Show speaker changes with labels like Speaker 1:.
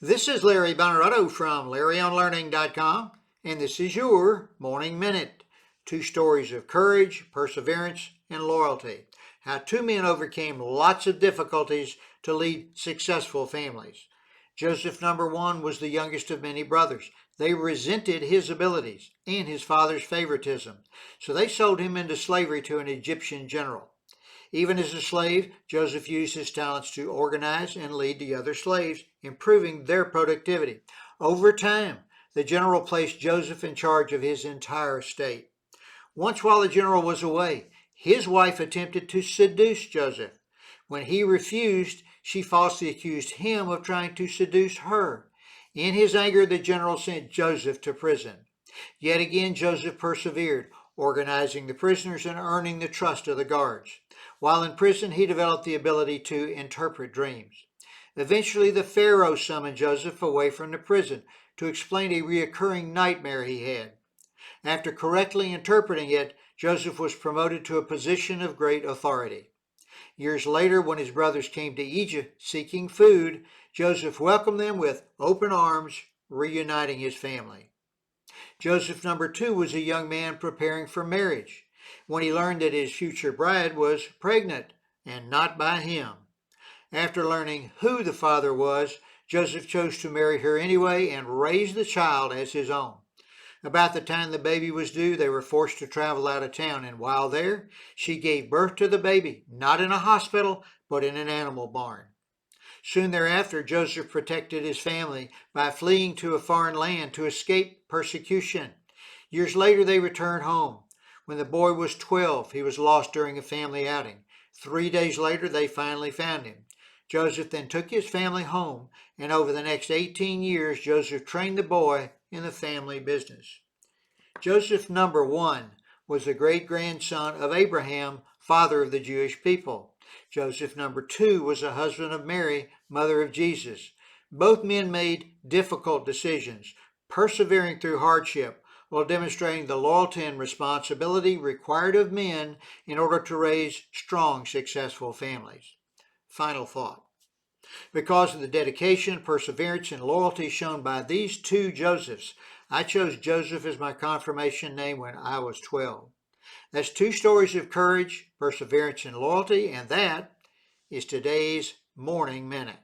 Speaker 1: This is Larry Bonaretto from LarryOnLearning.com, and this is your Morning Minute. 2 stories of courage, perseverance, and loyalty. How 2 men overcame lots of difficulties to lead successful families. Joseph, number 1, was the youngest of many brothers. They resented his abilities and his father's favoritism, so they sold him into slavery to an Egyptian general. Even as a slave, Joseph used his talents to organize and lead the other slaves, improving their productivity. Over time, the general placed Joseph in charge of his entire estate. Once, while the general was away, his wife attempted to seduce Joseph. When he refused, she falsely accused him of trying to seduce her. In his anger, the general sent Joseph to prison. Yet again, Joseph persevered, organizing the prisoners and earning the trust of the guards. While in prison, he developed the ability to interpret dreams. Eventually, the Pharaoh summoned Joseph away from the prison to explain a recurring nightmare he had. After correctly interpreting it, Joseph was promoted to a position of great authority. Years later, when his brothers came to Egypt seeking food, Joseph welcomed them with open arms, reuniting his family. Joseph, number 2, was a young man preparing for marriage when he learned that his future bride was pregnant and not by him. After learning who the father was, Joseph chose to marry her anyway and raise the child as his own. About the time the baby was due, they were forced to travel out of town, and while there, she gave birth to the baby, not in a hospital, but in an animal barn. Soon thereafter, Joseph protected his family by fleeing to a foreign land to escape persecution. Years later, they returned home. When the boy was 12, he was lost during a family outing. 3 days later, they finally found him. Joseph then took his family home, and over the next 18 years, Joseph trained the boy in the family business. Joseph, number 1, was the great-grandson of Abraham, father of the Jewish people. Joseph, number 2, was the husband of Mary, mother of Jesus. Both men made difficult decisions, persevering through hardship, while demonstrating the loyalty and responsibility required of men in order to raise strong, successful families. Final thought. Because of the dedication, perseverance, and loyalty shown by these 2 Josephs, I chose Joseph as my confirmation name when I was 12. That's 2 stories of courage, perseverance, and loyalty, and that is today's Morning Minute.